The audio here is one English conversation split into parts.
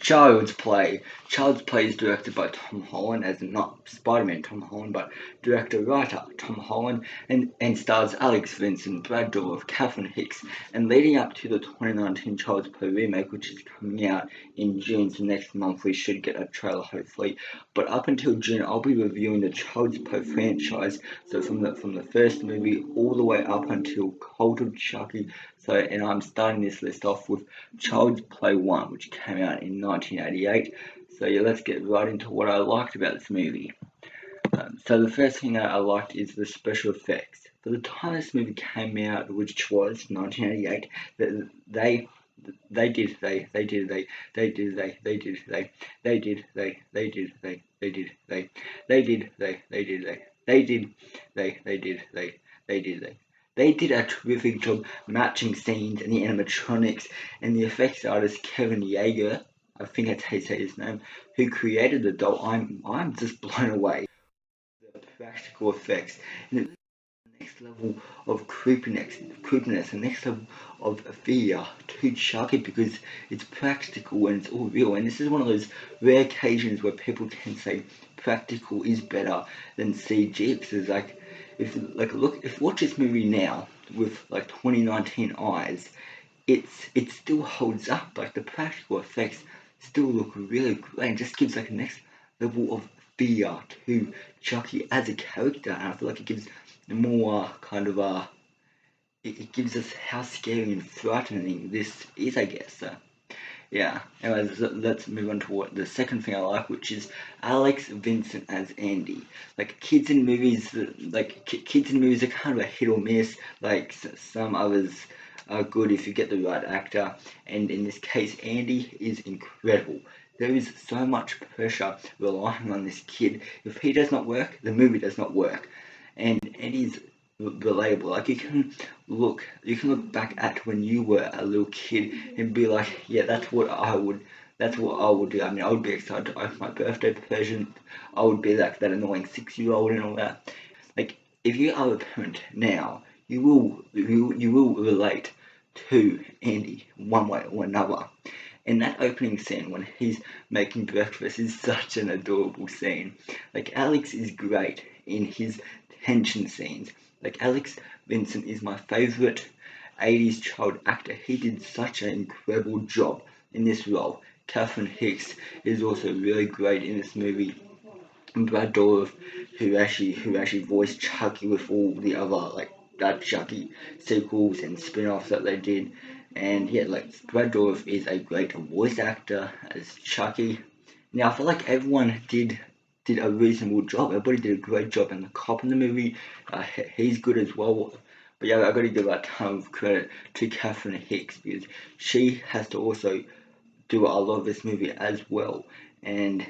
Child's Play. Child's Play is directed by Tom Holland, as in not Spider-Man Tom Holland, but director-writer Tom Holland, and stars Alex Vincent, Brad Dourif, Catherine Hicks, and leading up to the 2019 Child's Play remake, which is coming out in June, so next month we should get a trailer hopefully. But up until June, I'll be reviewing the Child's Play franchise, so from the first movie all the way up until Cult of Chucky. So, and I'm starting this list off with Child's Play 1, which came out in 1988. So yeah, let's get right into what I liked about this movie. So the first thing that I liked is the special effects. For the time this movie came out, which was 1988, they did they did they they did they they did they they did they did they did they did they did they did they did they did they. They did a terrific job matching scenes and the animatronics, and the effects artist Kevin Yeager, I think that's how you say his name, who created the doll. I'm just blown away. The practical effects, and the next level of creepiness, the next level of fear to Chucky, because it's practical and it's all real. And this is one of those rare occasions where people can say practical is better than CG, because like, if watch this movie now with like 2019 eyes, it still holds up. Like the practical effects still look really great and just gives like a next level of fear to Chucky as a character. And I feel like it gives more kind of it gives us how scary and frightening this is, I guess. So yeah, anyways, let's move on to what the second thing I like, which is Alex Vincent as Andy. Like kids in movies, kids in movies are kind of a hit or miss. Like some others are good if you get the right actor, and in this case, Andy is incredible. There is so much pressure relying on this kid. If he does not work, the movie does not work, and Andy's relatable. Like you can look back at when you were a little kid and be like, yeah, that's what I would do. I mean, I would be excited to open my birthday present. I would be like that annoying 6-year-old and all that. Like, if you are a parent now, you will relate to Andy one way or another. And that opening scene when he's making breakfast is such an adorable scene. Like Alex is great in his tension scenes. Like Alex Vincent is my favourite 80s child actor. He did such an incredible job in this role. Catherine Hicks is also really great in this movie. And Brad Dourif, who actually voiced Chucky with all the other like that Chucky sequels and spin-offs that they did. And yeah, like Brad Dourif is a great voice actor as Chucky. Now I feel like everyone did a reasonable job. Everybody did a great job, and the cop in the movie, he's good as well. But yeah, I got to give a ton of credit to Catherine Hicks, because she has to also do a lot of this movie as well. And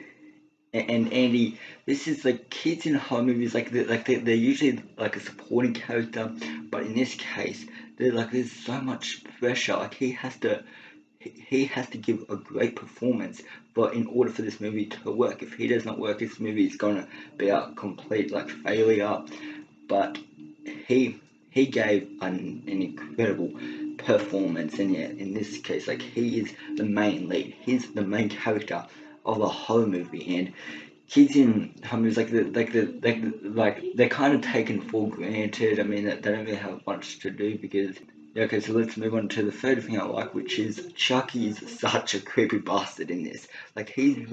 Andy, this is like kids in horror movies, they're usually like a supporting character, but in this case, there's so much pressure. Like he has to give a great performance, but in order for this movie to work, if he does not work, this movie is gonna be a complete like failure. But he gave an incredible performance, and yeah, in this case, like he is the main lead, he's the main character of a horror movie, and kids in horror movies they're kind of taken for granted. I mean, they don't really have much to do because. Yeah, okay, so let's move on to the third thing I like, which is Chucky is such a creepy bastard in this. Like, he's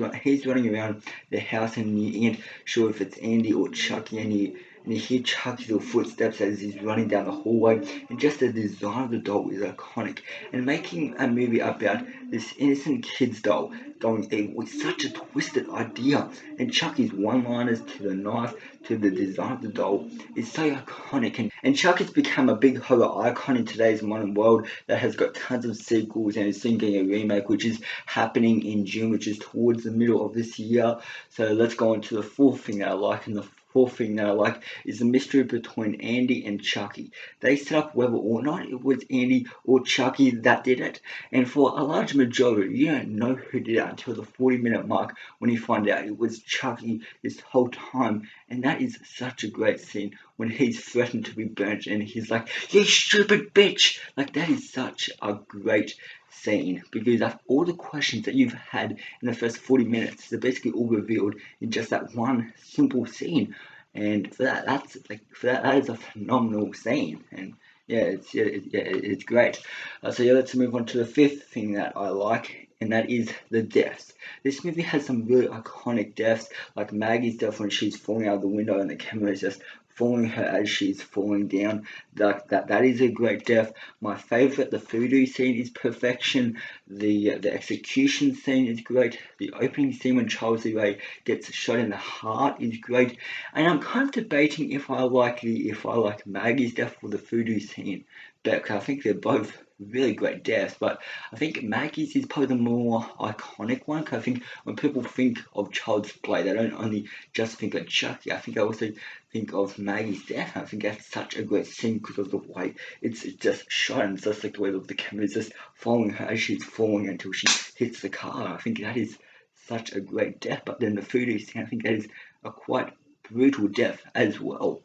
running around the house and you ain't sure if it's Andy or Chucky, and you hear Chucky's little footsteps as he's running down the hallway, and just the design of the doll is iconic. And making a movie about this innocent kid's doll going evil was such a twisted idea, and Chucky's one-liners to the knife to the design of the doll is so iconic, and Chuck has become a big horror icon in today's modern world that has got tons of sequels and is soon getting a remake, which is happening in June, which is towards the middle of this year. So let's go on to the fourth thing that I like, and the fourth thing that I like is the mystery between Andy and Chucky. They set up whether or not it was Andy or Chucky that did it, and for a large majority, you don't know who did it until the 40-minute mark when you find out it was Chucky this whole time, and that is such a great scene when he's threatened to be burnt and he's like, "You stupid bitch!" Like, that is such a great scene, because all the questions that you've had in the first 40 minutes, they're basically all revealed in just that one simple scene. And for that, that is a phenomenal scene. And yeah, it's great. So yeah, let's move on to the fifth thing that I like, and that is the deaths. This movie has some really iconic deaths, like Maggie's death when she's falling out of the window and the camera is just following her as she's falling down. That is a great death. My favorite, the voodoo scene, is perfection. The execution scene is great. The opening scene when Charles Lee gets shot in the heart is great. And I'm kind of debating if I like Maggie's death or the voodoo scene better, because I think they're both really great deaths. But I think Maggie's is probably the more iconic one, because I think when people think of Child's Play, they don't only just think of Chucky. I think I also think of Maggie's death. I think that's such a great scene because of the way it's just shot, and just like the way the camera is just following her as she's falling until she hits the car. I think that is such a great death. But then the voodoo scene, I think that is a quite brutal death as well,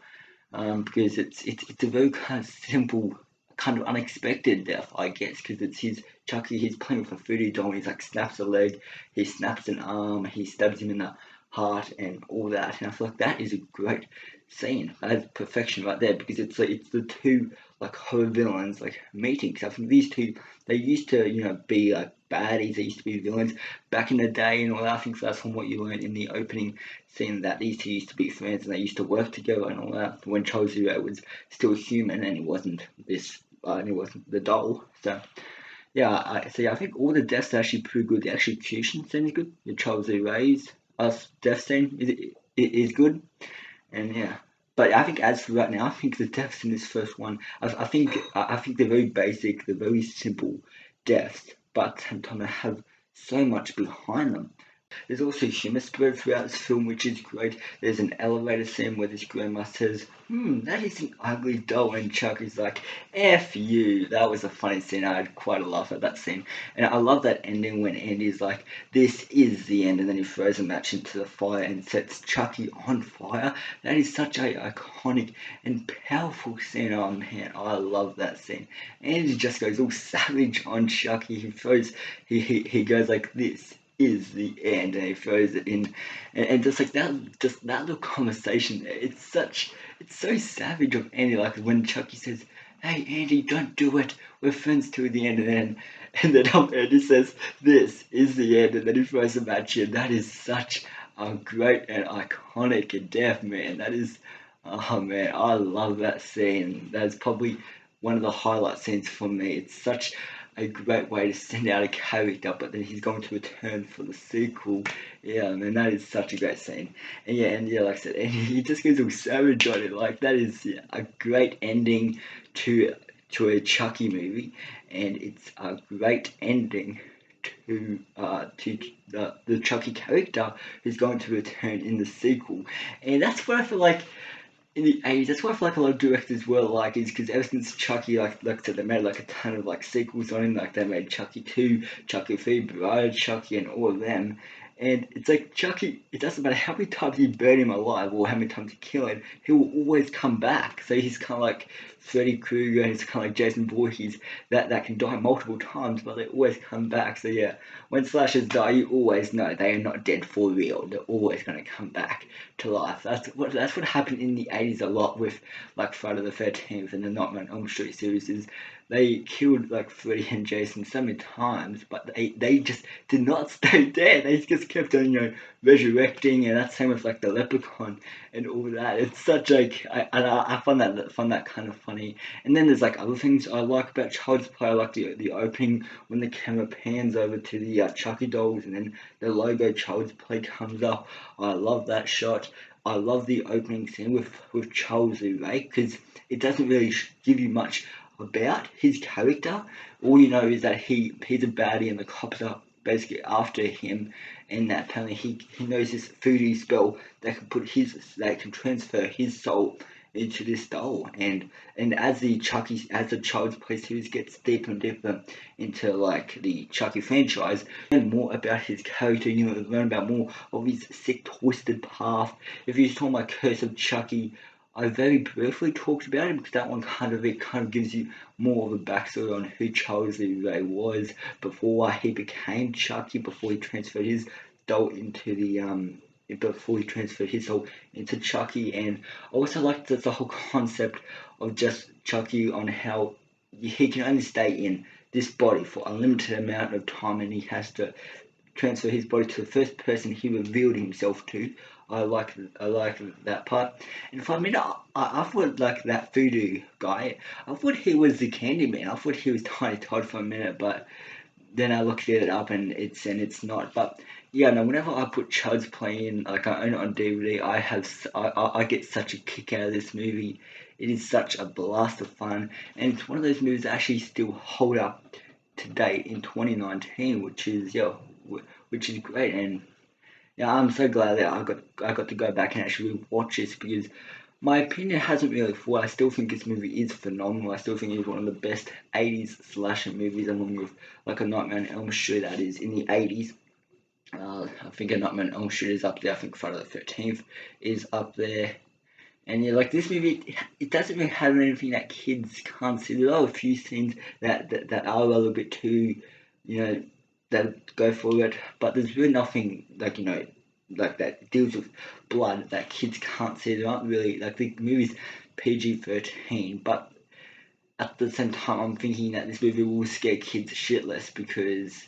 because it's a very kind of simple, kind of unexpected death, I guess, because it's Chucky. He's playing with a voodoo doll. He's like snaps a leg, he snaps an arm, he stabs him in the heart, and all that. And I feel like that is a great scene. That is perfection right there, because it's the two like horror villains like meeting. Because I think these two, they used to be like baddies. They used to be villains back in the day and all that. I think that's from what you learned in the opening scene, that these two used to be friends and they used to work together and all that. When Charles Lee was still human and he wasn't and he wasn't the doll. So yeah, I think all the deaths are actually pretty good. The execution scene is good. The Charles Lee Ray's death scene is good, and yeah. But I think as for right now, I think the deaths in this first one, I think they're very basic, they're very simple deaths, but sometimes they have so much behind them. There's also humour spread throughout this film, which is great. There's an elevator scene where this grandma says, that is an ugly doll, and Chuck is like, F you. That was a funny scene. I had quite a laugh at that scene. And I love that ending when Andy's like, this is the end, and then he throws a match into the fire and sets Chucky on fire. That is such a iconic and powerful scene. Oh man, I love that scene. Andy just goes all savage on Chucky. He goes like this is the end, and he throws it in, and just like that, just that little conversation there, it's so savage of Andy. Like when Chucky says, hey Andy, don't do it, we're friends till the end, and then Andy says, this is the end, and then he throws a match in. That is such a great and iconic death, man. That is, oh man, I love that scene. That's probably one of the highlight scenes for me. It's such a great way to send out a character, but then he's going to return for the sequel. Yeah, man, that is such a great scene. And yeah, like I said, and he just goes all savage on it. Like that is a great ending to a Chucky movie, and it's a great ending to the Chucky character who's going to return in the sequel. And that's what I feel like in the 80s, that's why I feel like a lot of directors were like, is because ever since Chucky, like I said, they made like a ton of like sequels on him. Like they made Chucky 2, Chucky 3, Bride Chucky, and all of them. And it's like Chucky, it doesn't matter how many times you burn him alive or how many times you kill him, he will always come back. So he's kind of like Freddy Krueger, and he's kind of like Jason Voorhees that can die multiple times, but they always come back. So yeah, when slashers die, you always know they are not dead for real. They're always going to come back to life. That's what happened in the 80s a lot with like Friday the 13th and the Nightmare on Elm Street series. Is they killed like Freddy and Jason so many times, but they just did not stay dead. They just kept on resurrecting, and that's same with like the Leprechaun and all that. It's such like I find that kind of funny. And then there's like other things I like about Child's Play. I like the opening when the camera pans over to the Chucky dolls, and then the logo Child's Play comes up. I love that shot. I love the opening scene with Charles Lee Ray, because it doesn't really give you much about his character. All you know is that he's a baddie and the cops are basically after him, and that apparently he knows this voodoo spell that can transfer his soul into this doll. And as the Child's Play series gets deeper and deeper into like the Chucky franchise, learn more about his character, learn about more of his sick, twisted path. If you saw my Curse of Chucky I very briefly talked about it because that one kind of gives you more of a backstory on who Charles Lee Ray was before he became Chucky, before he transferred his doll into the before he transferred his soul into Chucky. And I also like the whole concept of just Chucky on how he can only stay in this body for a limited amount of time, and he has to transfer his body to the first person he revealed himself to. I like that part. And for a minute, I thought like that voodoo guy. I thought he was the Candyman. I thought he was Tiny Todd for a minute, but then I looked it up and it's not. But yeah, no. Whenever I put Child's Play in, like I own it on DVD, I get such a kick out of this movie. It is such a blast of fun, and it's one of those movies that actually still hold up to date in 2019, which is great. And yeah, I'm so glad that I got to go back and actually watch this because my opinion hasn't really fallen. I still think this movie is phenomenal. I still think it's one of the best 80s slasher movies, along with like a Nightmare on Elm Street that is in the 80s. I think a Nightmare on Elm Street is up there. I think Friday the 13th is up there. And yeah, like this movie, it doesn't really have anything that kids can't see. There are a few scenes that are a little bit too, you know, that go for it, but there's really nothing like like that deals with blood that kids can't see. There aren't really like the movie's PG-13, but at the same time, I'm thinking that this movie will scare kids shitless because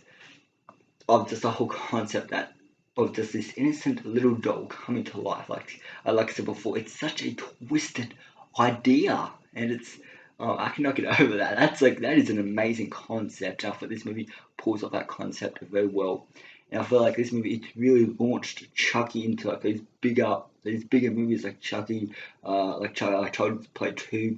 of just the whole concept that of just this innocent little doll coming to life. Like I said before, it's such a twisted idea, and it's I cannot get over that. That is an amazing concept. I thought this movie pulls off that concept very well, and I feel like this movie it really launched Chucky into like these bigger movies like Chucky, like Child's Play 2,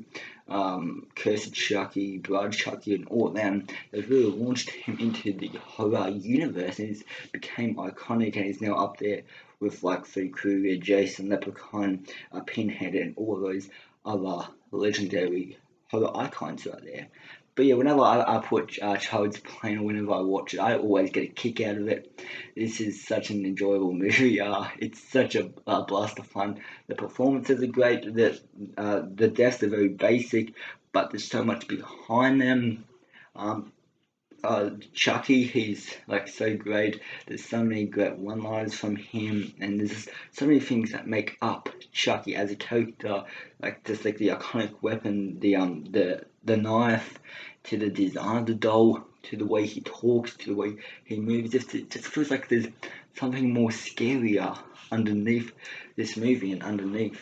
Cursed Chucky, Blood Chucky, and all of them. They've really launched him into the horror universe, and he's became iconic, and he's now up there with like Freddy Krueger, Jason, Leprechaun, Pinhead, and all of those other legendary horror icons right there. But yeah, whenever I put Child's Play or whenever I watch it, I always get a kick out of it. This is such an enjoyable movie. It's such a blast of fun. The performances are great. The deaths are very basic, but there's so much behind them. Um, Chucky, he's like so great. There's so many great one-liners from him, and there's just so many things that make up Chucky as a character, like just like the iconic weapon, the knife, to the design of the doll, to the way he talks, to the way he moves. It just feels like there's something more scarier underneath this movie and underneath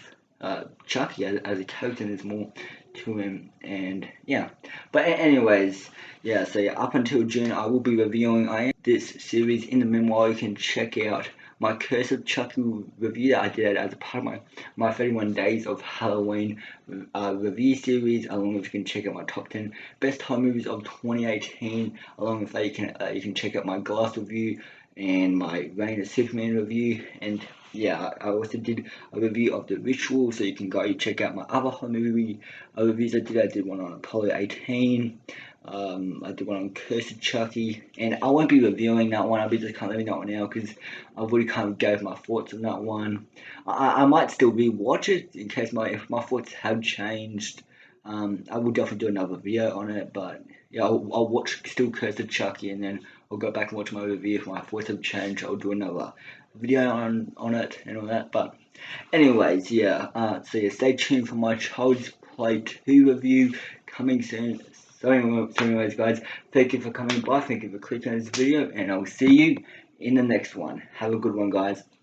Chucky as a character. There's more to him, and yeah. But anyways, yeah. So yeah, up until June, I will be reviewing this series. In the meanwhile, you can check out my Curse of Chucky review that I did as a part of my 31 Days of Halloween review series. Along with you can check out my top 10 best horror movies of 2018. Along with that, you can check out my Glass review and my Reign of Superman review. And yeah, I also did a review of The Ritual, so you can go check out my other horror movie reviews I did. I did one on Apollo 18. I did one on Cursed Chucky, and I won't be reviewing that one. I'll be just kind of leaving that one out because I've already kind of gave my thoughts on that one. I might still rewatch it in case if my thoughts have changed. I will definitely do another video on it, but yeah, I'll watch still Cursed Chucky, and then I'll go back and watch my review. If my thoughts have changed, I'll do another video on it and all that. But anyways, yeah. So yeah, stay tuned for my Child's Play 2 review coming soon. So anyways, guys, thank you for coming by. Thank you for clicking on this video, and I'll see you in the next one. Have a good one, guys.